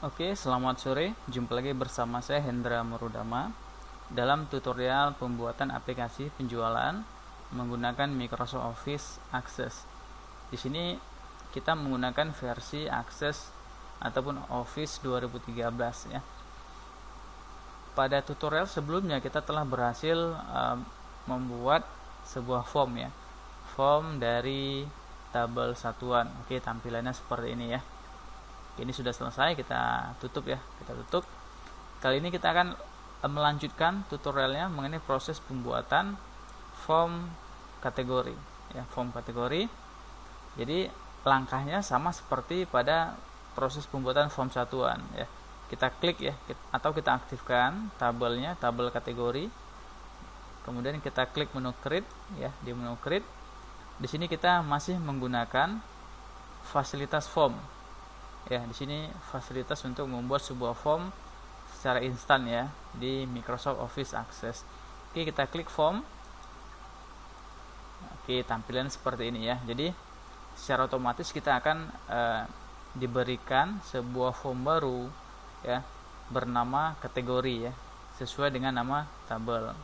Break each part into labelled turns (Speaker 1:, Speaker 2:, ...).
Speaker 1: Oke, selamat sore. Jumpa lagi bersama saya Hendra Marudama dalam tutorial pembuatan aplikasi penjualan menggunakan Microsoft Office Access. Di sini kita menggunakan versi Access ataupun Office 2013 ya. Pada tutorial sebelumnya kita telah berhasil membuat sebuah form ya. Form dari tabel satuan. Oke, tampilannya seperti ini ya. Ini sudah selesai, kita tutup ya, kita tutup. Kali ini kita akan melanjutkan tutorialnya mengenai proses pembuatan form kategori ya, form kategori. Jadi langkahnya sama seperti pada proses pembuatan form satuan ya. Kita klik ya, atau kita aktifkan tabelnya, tabel kategori. Kemudian kita klik menu create ya, di menu create. Di sini kita masih menggunakan fasilitas form. Ya, di sini fasilitas untuk membuat sebuah form secara instan ya di Microsoft Office Access. Oke, kita klik form. Oke, tampilan seperti ini ya. Jadi secara otomatis kita akan diberikan sebuah form baru ya bernama kategori ya, sesuai dengan nama tabel.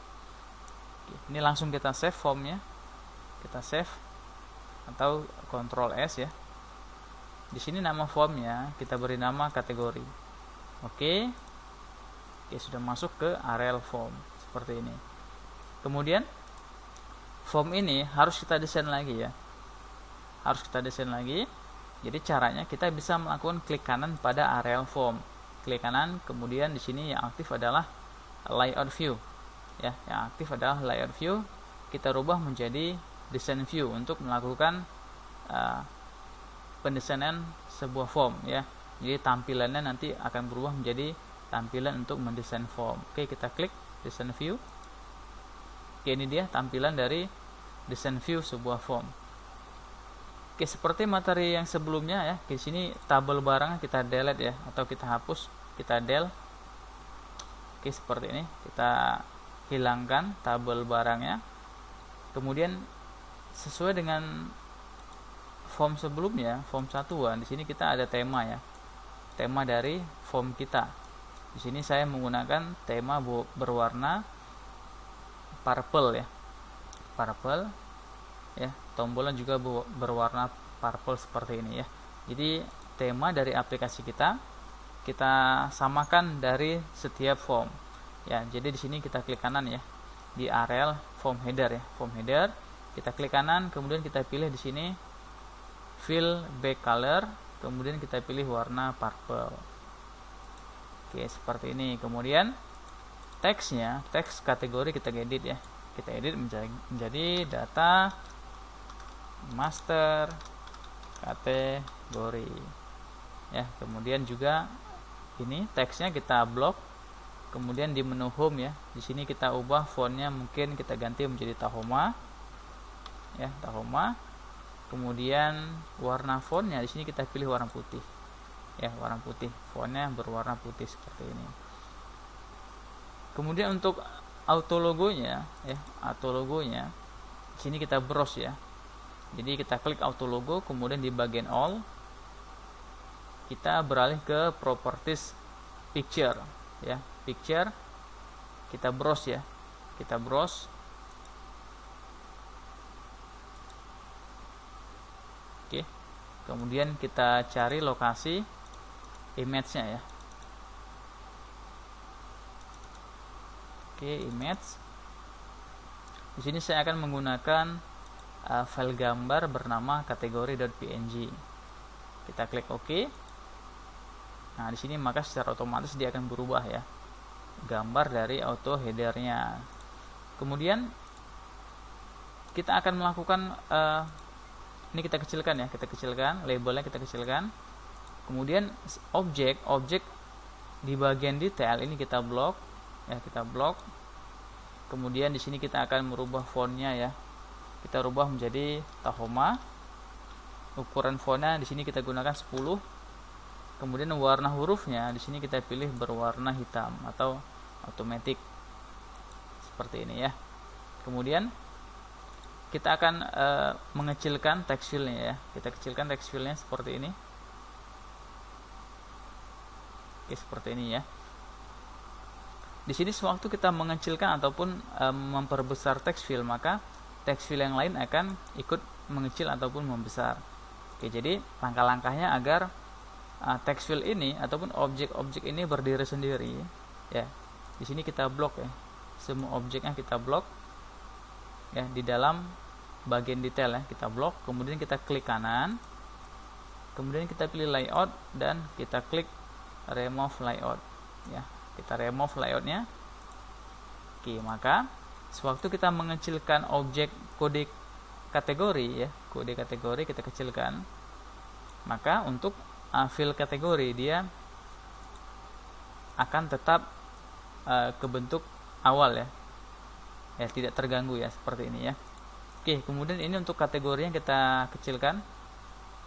Speaker 1: Oke, ini langsung kita save formnya. Kita save atau Ctrl S ya. Di sini nama formnya kita beri nama kategori. Oke, sudah masuk ke area form seperti ini. Kemudian form ini harus kita desain lagi ya. Harus kita desain lagi. Jadi caranya kita bisa melakukan klik kanan pada area form. Klik kanan, kemudian di sini yang aktif adalah layout view. Ya, yang aktif adalah layout view. Kita rubah menjadi design view untuk melakukan pendesainan sebuah form ya. Jadi tampilannya nanti akan berubah menjadi tampilan untuk mendesain form. Oke, kita klik design view. Oke, ini dia tampilan dari design view sebuah form. Oke, seperti materi yang sebelumnya ya. Di sini tabel barangnya kita delete ya, atau kita hapus, kita del. Oke, seperti ini. Kita hilangkan tabel barangnya. Kemudian sesuai dengan form sebelumnya, form satuan, di sini kita ada tema ya. Tema dari form kita. Di sini saya menggunakan tema berwarna purple ya. Purple ya. Tombolnya juga berwarna purple seperti ini ya. Jadi tema dari aplikasi kita samakan dari setiap form. Ya, jadi di sini kita klik kanan ya. Di area form header ya. Form header, kita klik kanan, kemudian kita pilih di sini fill back color, kemudian kita pilih warna purple. Oke, seperti ini. Kemudian teksnya, teks kategori kita edit ya. Kita edit menjadi data master kategori. Ya, kemudian juga ini teksnya kita blok. Kemudian di menu home ya. Di sini kita ubah fontnya, mungkin kita ganti menjadi Tahoma. Ya, Tahoma. Kemudian warna fontnya di sini kita pilih warna putih. Ya, warna putih. Fontnya berwarna putih seperti ini. Kemudian untuk auto logonya ya, auto logonya di sini kita browse ya. Jadi kita klik auto logo, kemudian di bagian all kita beralih ke properties picture ya. Picture kita browse ya. Kita browse. Oke. Kemudian kita cari lokasi image-nya ya. Oke, image. Di sini saya akan menggunakan file gambar bernama kategori.png. Kita klik OK. Nah, di sini maka secara otomatis dia akan berubah ya. Gambar dari auto header-nya. Kemudian kita akan melakukan ini kita kecilkan ya, kita kecilkan, labelnya kita kecilkan. Kemudian objek di bagian detail ini kita blok ya, kita blok. Kemudian di sini kita akan merubah fontnya ya. Kita rubah menjadi Tahoma. Ukuran fontnya di sini kita gunakan 10. Kemudian warna hurufnya di sini kita pilih berwarna hitam atau automatic. Seperti ini ya. Kemudian kita akan mengecilkan text fill-nya ya. Kita kecilkan text fill-nya seperti ini. Oke, seperti ini ya. Di sini sewaktu kita mengecilkan ataupun memperbesar text field, maka text field yang lain akan ikut mengecil ataupun membesar. Oke, jadi langkah-langkahnya agar text field ini ataupun objek-objek ini berdiri sendiri ya. Di sini kita blok ya. Semua objeknya kita blok ya, di dalam bagian detail ya, kita blok, kemudian kita klik kanan. Kemudian kita pilih layout dan kita klik remove layout ya. Kita remove layoutnya. Oke, maka sewaktu kita mengecilkan objek kode kategori ya, kode kategori kita kecilkan, maka untuk field kategori dia akan tetap ke bentuk awal ya, tidak terganggu ya, seperti ini ya. Oke, kemudian ini untuk kategori yang kita kecilkan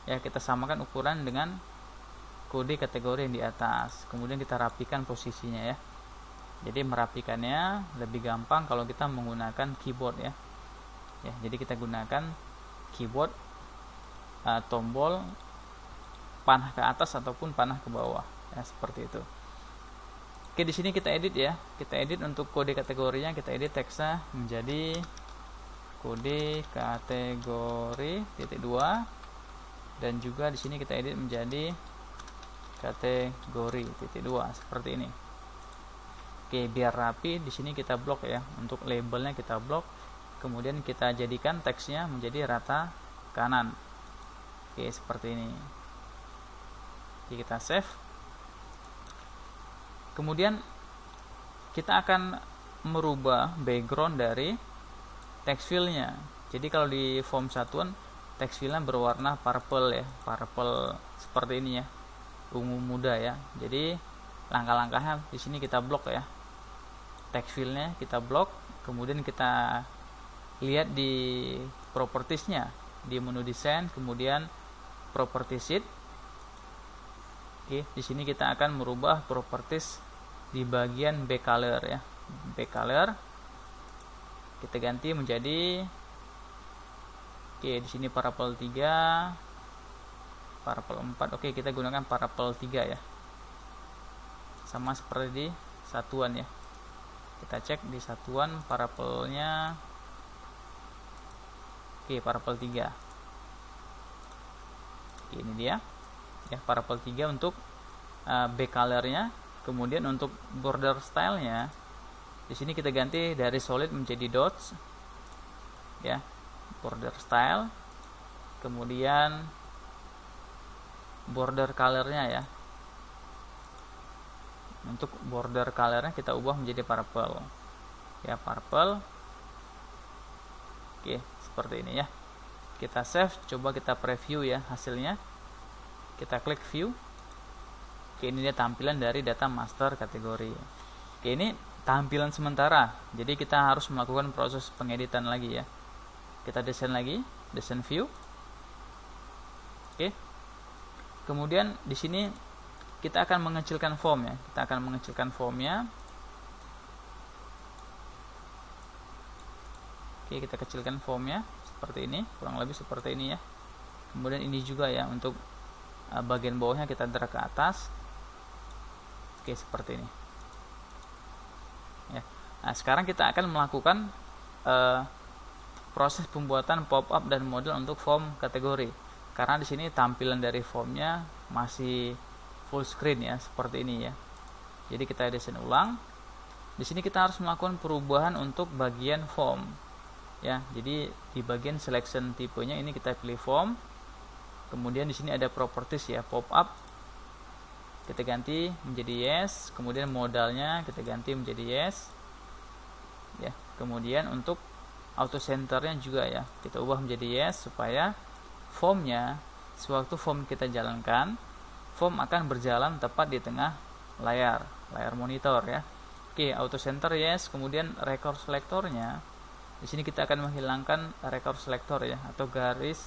Speaker 1: ya, kita samakan ukuran dengan kode kategori yang di atas, kemudian kita rapikan posisinya ya. Jadi merapikannya lebih gampang kalau kita menggunakan keyboard ya. Jadi kita gunakan keyboard, tombol panah ke atas ataupun panah ke bawah ya, seperti itu. Oke, di sini kita edit ya. Kita edit untuk kode kategorinya, kita edit teksnya menjadi kode kategori .2 dan juga di sini kita edit menjadi kategori .2 seperti ini. Oke, biar rapi di sini kita blok ya. Untuk labelnya kita blok, kemudian kita jadikan teksnya menjadi rata kanan. Oke, seperti ini. Oke, kita save. Kemudian kita akan merubah background dari text fieldnya. Jadi kalau di form satuan text fieldnya berwarna purple ya, purple seperti ini ya, ungu muda ya. Jadi langkah-langkahnya di sini kita blok ya, text fieldnya kita blok, kemudian kita lihat di propertiesnya, di menu desain, kemudian property sheet. Oke, di sini kita akan merubah properties di bagian back color ya, back color kita ganti menjadi, oke, di sini purple 3, purple 4. Oke, kita gunakan purple 3 ya, sama seperti di satuan ya. Kita cek di satuan purple-nya, oke, purple 3. Oke, ini dia ya, purple 3 untuk back color-nya. Kemudian untuk border style-nya di sini kita ganti dari solid menjadi dots ya, border style. Kemudian border color-nya ya, untuk border color-nya kita ubah menjadi purple ya, purple. Oke, seperti ini ya. Kita save, coba kita preview ya hasilnya. Kita klik view. Oke, ini dia tampilan dari data master kategori. Oke, ini tampilan sementara, jadi kita harus melakukan proses pengeditan lagi ya. Kita desain lagi, desain view. Oke, kemudian di sini kita akan mengecilkan form ya, kita akan mengecilkan formnya. Oke, kita kecilkan formnya seperti ini, kurang lebih seperti ini ya. Kemudian ini juga ya, untuk bagian bawahnya kita drag ke atas. Oke, seperti ini ya. Nah, sekarang kita akan melakukan proses pembuatan pop-up dan model untuk form kategori, karena di sini tampilan dari formnya masih full screen ya, seperti ini ya. Jadi kita desain ulang. Di sini kita harus melakukan perubahan untuk bagian form ya. Jadi di bagian selection tipenya ini kita pilih form. Kemudian di sini ada properties ya, pop-up kita ganti menjadi yes. Kemudian modalnya kita ganti menjadi yes ya. Kemudian untuk auto centernya juga ya, kita ubah menjadi yes, supaya formnya sewaktu form kita jalankan, form akan berjalan tepat di tengah layar monitor ya. Oke, auto center yes. Kemudian record selectornya di sini kita akan menghilangkan record selector ya, atau garis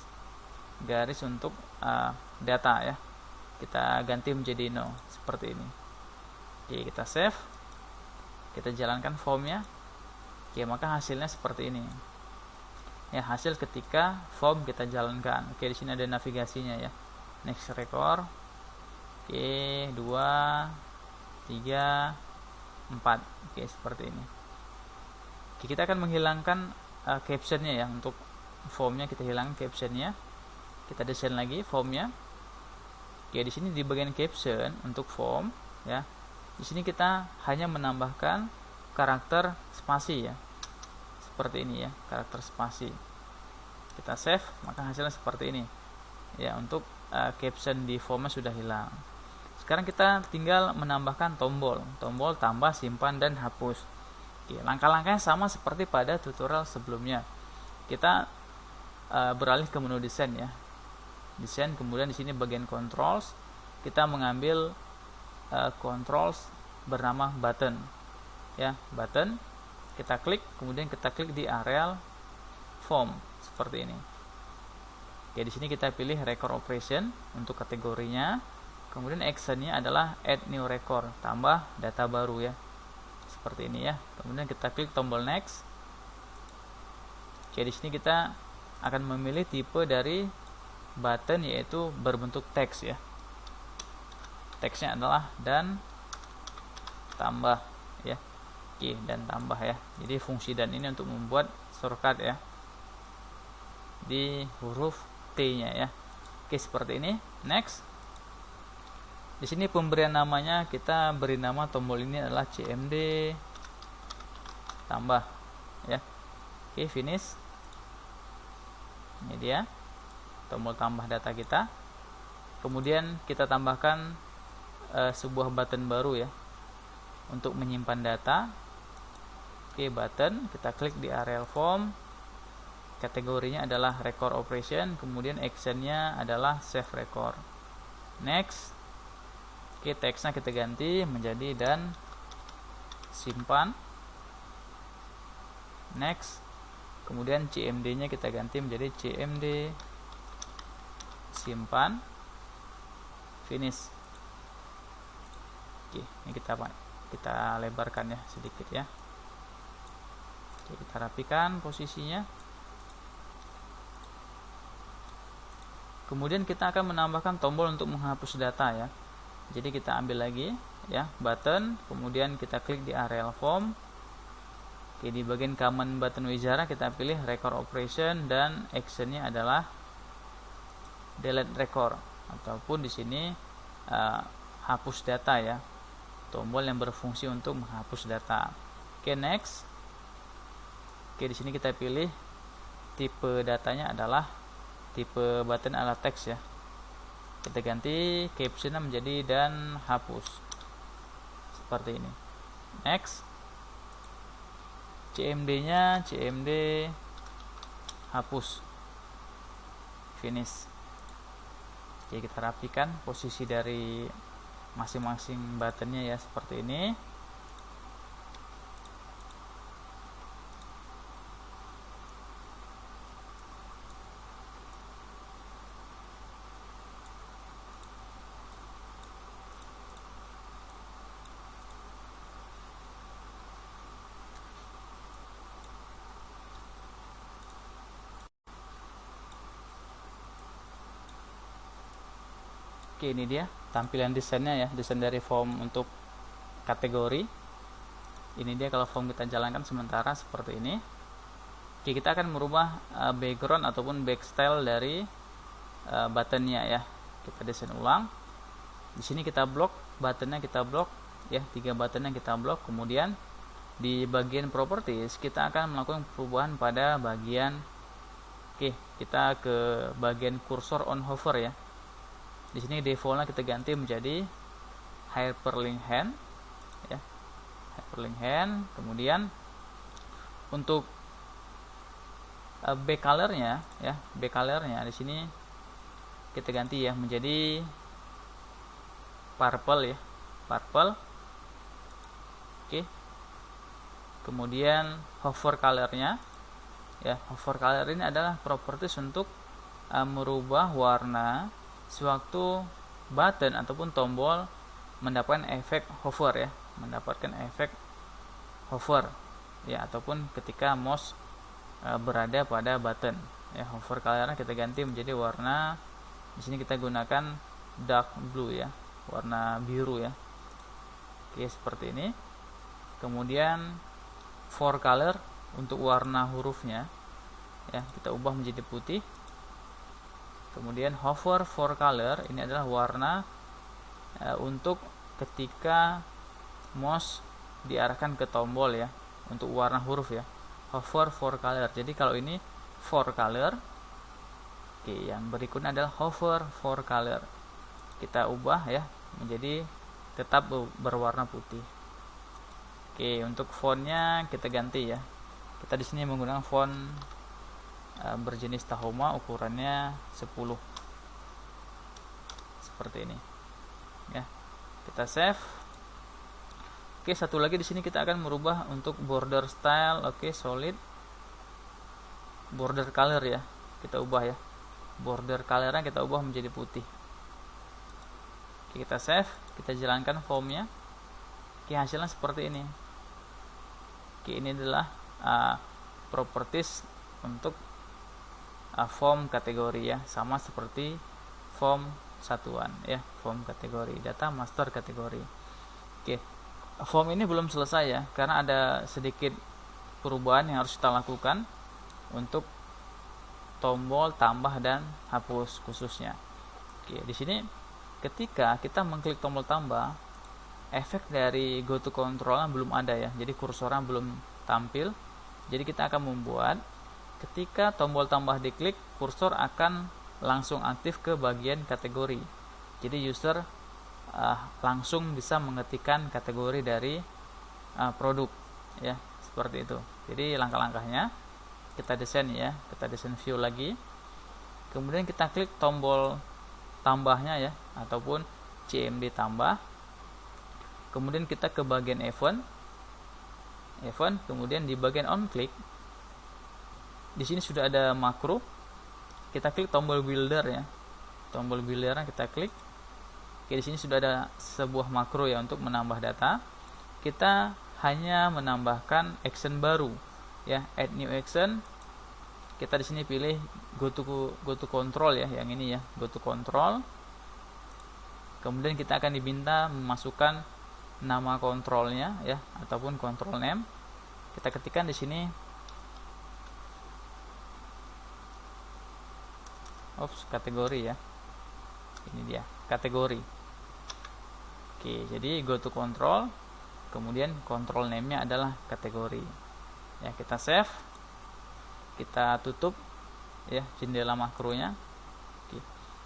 Speaker 1: untuk data ya, kita ganti menjadi no, seperti ini. Oke, kita save, kita jalankan formnya. Oke, maka hasilnya seperti ini ya, hasil ketika form kita jalankan. Oke, di sini ada navigasinya ya, next record. Oke, 2, 3, 4. Oke, seperti ini. Oke, kita akan menghilangkan captionnya ya. Untuk formnya kita hilangkan captionnya, kita desain lagi formnya. Oke, di sini di bagian caption untuk form ya, di sini kita hanya menambahkan karakter spasi ya, seperti ini ya, karakter spasi. Kita save, maka hasilnya seperti ini ya. Untuk caption di formnya sudah hilang. Sekarang kita tinggal menambahkan tombol tambah, simpan, dan hapus. Oke, langkah-langkahnya sama seperti pada tutorial sebelumnya. Kita beralih ke menu desain ya, desain, kemudian di sini bagian controls, kita mengambil controls bernama button ya, button, kita klik, kemudian kita klik di area form seperti ini. Oke, di sini kita pilih record operation untuk kategorinya, kemudian actionnya adalah add new record, tambah data baru ya, seperti ini ya. Kemudian kita klik tombol next. Oke, di sini kita akan memilih tipe dari button, yaitu berbentuk teks ya. Teksnya adalah dan tambah ya. Oke, dan tambah ya. Jadi fungsi dan ini untuk membuat shortcut ya di huruf T-nya ya. Oke, seperti ini. Next. Di sini pemberian namanya kita beri nama tombol ini adalah CMD tambah ya. Oke, finish. Ini dia tombol tambah data kita. Kemudian kita tambahkan sebuah button baru ya untuk menyimpan data. Oke, button, kita klik di area form. Kategorinya adalah record operation, kemudian actionnya adalah save record. Next. Oke, teksnya kita ganti menjadi dan simpan. Next. Kemudian CMD-nya kita ganti menjadi CMD simpan. Finish. Oke, ini kita lebarkan ya sedikit ya. Oke, kita rapikan posisinya. Kemudian kita akan menambahkan tombol untuk menghapus data ya. Jadi kita ambil lagi ya button, kemudian kita klik di area form. Oke, di bagian command button wizard kita pilih record operation dan actionnya adalah delete record, ataupun di sini hapus data ya. Tombol yang berfungsi untuk menghapus data. Oke, next. Oke, di sini kita pilih tipe datanya adalah tipe button ala teks ya. Kita ganti captionnya menjadi dan hapus seperti ini. Next. CMD-nya CMD hapus. Finish. Oke, kita rapikan posisi dari masing-masing buttonnya ya seperti ini. Oke, ini dia tampilan desainnya ya, desain dari form untuk kategori. Ini dia kalau form kita jalankan sementara seperti ini. Oke, kita akan merubah background ataupun back style dari buttonnya ya. Kita desain ulang. Di sini kita blok buttonnya, kita blok ya, 3 buttonnya kita blok. Kemudian di bagian properties kita akan melakukan perubahan pada bagian, oke, kita ke bagian cursor on hover ya. Di sini defaultnya kita ganti menjadi hyperlink hand ya, hyperlink hand. Kemudian untuk back colornya ya, back colornya di sini kita ganti ya menjadi purple ya, purple. Oke. Kemudian hover colornya ya, hover color ini adalah properties untuk merubah warna sewaktu button ataupun tombol mendapatkan efek hover ya, mendapatkan efek hover ya, ataupun ketika mouse berada pada button ya. Hover colornya kita ganti menjadi warna, di sini kita gunakan dark blue ya, warna biru ya. Oke, seperti ini. Kemudian for color untuk warna hurufnya ya, kita ubah menjadi putih. Kemudian hover for color, ini adalah warna untuk ketika mouse diarahkan ke tombol ya, untuk warna huruf ya. Hover for color. Jadi kalau ini for color, oke, yang berikutnya adalah hover for color. Kita ubah ya menjadi tetap berwarna putih. Oke, untuk fontnya kita ganti ya. Kita di sini menggunakan font berjenis Tahoma, ukurannya 10. Seperti ini. Ya. Kita save. Oke, satu lagi di sini kita akan merubah untuk border style. Oke, solid. Border color ya. Kita ubah ya. Border colornya kita ubah menjadi putih. Oke, kita save, kita jalankan formnya. Oke, hasilnya seperti ini. Oke, ini adalah properties untuk form kategori ya, sama seperti form satuan ya, form kategori, data master kategori. Oke, form ini belum selesai ya, karena ada sedikit perubahan yang harus kita lakukan untuk tombol tambah dan hapus khususnya. Oke, di sini ketika kita mengklik tombol tambah, efek dari go to control belum ada ya, jadi kursornya belum tampil. Jadi kita akan membuat ketika tombol tambah diklik, kursor akan langsung aktif ke bagian kategori. Jadi user langsung bisa mengetikkan kategori dari produk ya, seperti itu. Jadi langkah-langkahnya kita desain ya, kita desain view lagi. Kemudian kita klik tombol tambahnya ya, ataupun CMD tambah. Kemudian kita ke bagian event, kemudian di bagian on click, di sini sudah ada makro. Kita klik tombol builder ya, tombol buildernya kita klik. Oke, di sini sudah ada sebuah makro ya untuk menambah data. Kita hanya menambahkan action baru ya, add new action. Kita di sini pilih go to control ya, yang ini ya, go to control. Kemudian kita akan diminta memasukkan nama kontrolnya ya, ataupun control name. Kita ketikkan di sini kategori ya, ini dia kategori. Oke, jadi go to control, kemudian control name nya adalah kategori ya. Kita save, kita tutup ya jendela makronya. Oke,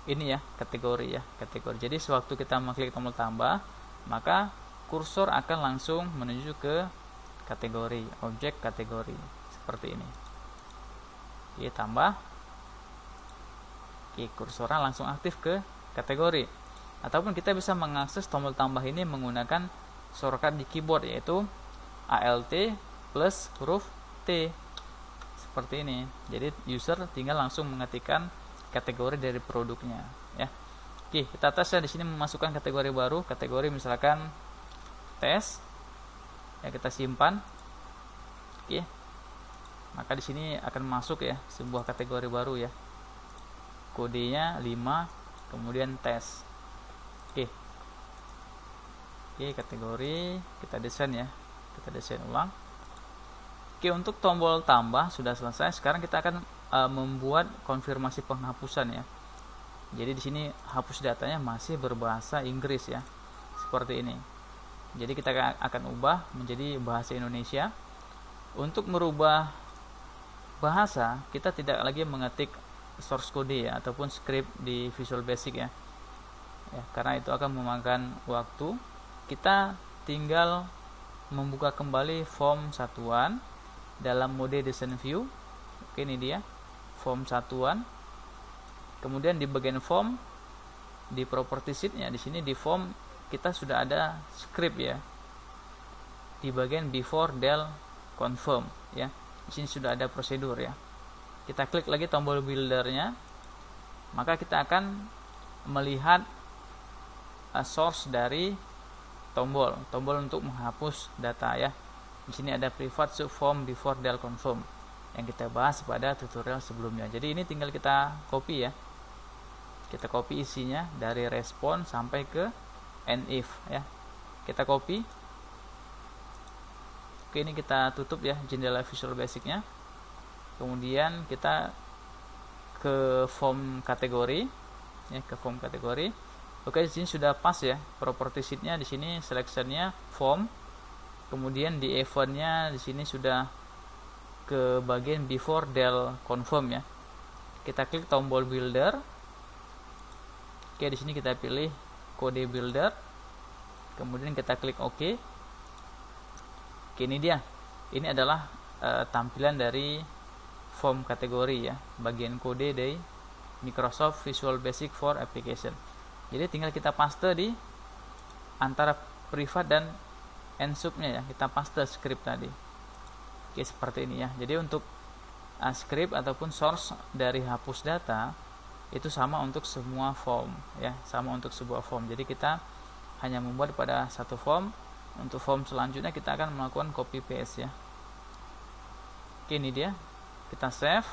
Speaker 1: ini ya kategori ya, kategori. Jadi sewaktu kita mengklik tombol tambah, maka kursor akan langsung menuju ke kategori, objek kategori, seperti ini. Oke, tambah. Oke, kursornya langsung aktif ke kategori. Ataupun kita bisa mengakses tombol tambah ini menggunakan shortcut di keyboard, yaitu Alt plus huruf T, seperti ini. Jadi user tinggal langsung mengetikkan kategori dari produknya ya. Oke, kita tes ya, di sini memasukkan kategori baru, kategori misalkan tes ya, kita simpan. Oke, maka di sini akan masuk ya sebuah kategori baru ya, kodenya 5 kemudian tes. Oke, kategori kita desain ya, kita desain ulang. Oke, untuk tombol tambah sudah selesai. Sekarang kita akan membuat konfirmasi penghapusan ya. Jadi di sini hapus datanya masih berbahasa Inggris ya, seperti ini. Jadi kita akan ubah menjadi bahasa Indonesia. Untuk merubah bahasa, kita tidak lagi mengetik source code ya, ataupun script di Visual Basic ya, karena itu akan memakan waktu. Kita tinggal membuka kembali form satuan dalam mode design view. Oke, ini dia form satuan. Kemudian di bagian form, di property sheet-nya, di sini di form kita sudah ada script ya, di bagian before del confirm ya. Di sini sudah ada prosedur ya. Kita klik lagi tombol buildernya, maka kita akan melihat source dari tombol untuk menghapus data ya. Di sini ada private subform before del confirm yang kita bahas pada tutorial sebelumnya. Jadi ini tinggal kita copy ya. Kita copy isinya dari respon sampai ke end if ya. kita copy. Oke, ini kita tutup ya jendela Visual Basic-nya. Kemudian kita ke form kategori ya, ke form kategori. Oke, di sini sudah pas ya property sheet-nya. Di sini selection-nya form. Kemudian di event-nya di sini sudah ke bagian before del confirm ya. Kita klik tombol builder. Oke, di sini kita pilih kode builder. Kemudian kita klik OK. Oke, ini dia. Ini adalah tampilan dari form kategori ya, bagian kode dari Microsoft Visual Basic for Application. Jadi tinggal kita paste di antara privat dan ensub-nya ya, kita paste script tadi. Oke, seperti ini ya. Jadi untuk script ataupun source dari hapus data itu sama untuk semua form ya, sama untuk sebuah form. Jadi kita hanya membuat pada satu form. Untuk form selanjutnya kita akan melakukan copy paste ya. Oke, ini dia. Kita save.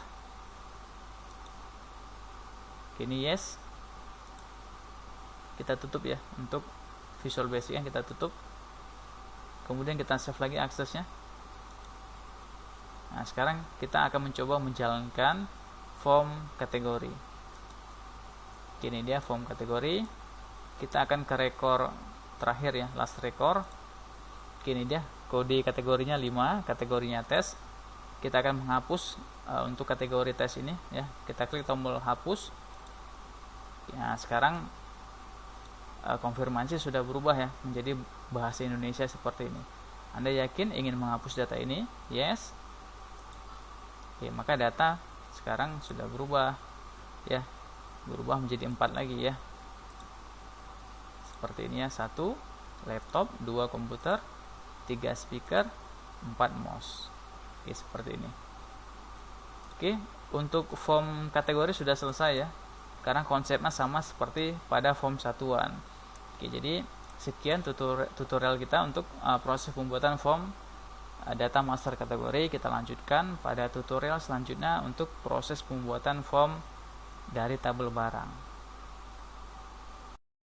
Speaker 1: Oke, ini yes. Kita tutup ya. Untuk Visual Basic yang kita tutup. Kemudian kita save lagi aksesnya. Nah, sekarang kita akan mencoba menjalankan form kategori. Oke, ini dia form kategori. Kita akan ke rekor terakhir ya, last record. Oke, ini dia kode kategorinya 5, kategorinya tes. Kita akan menghapus untuk kategori tes ini ya. Kita klik tombol hapus. Ya, sekarang konfirmasi sudah berubah ya menjadi bahasa Indonesia seperti ini. Anda yakin ingin menghapus data ini? Yes. Oke, maka data sekarang sudah berubah ya. Berubah menjadi 4 lagi ya. Seperti ini ya, 1 laptop, 2 komputer, 3 speaker, 4 mouse. Oke, seperti ini. Oke, untuk form kategori sudah selesai ya. Karena konsepnya sama seperti pada form satuan. Oke, jadi sekian tutorial kita untuk proses pembuatan form data master kategori. Kita lanjutkan pada tutorial selanjutnya untuk proses pembuatan form dari tabel barang.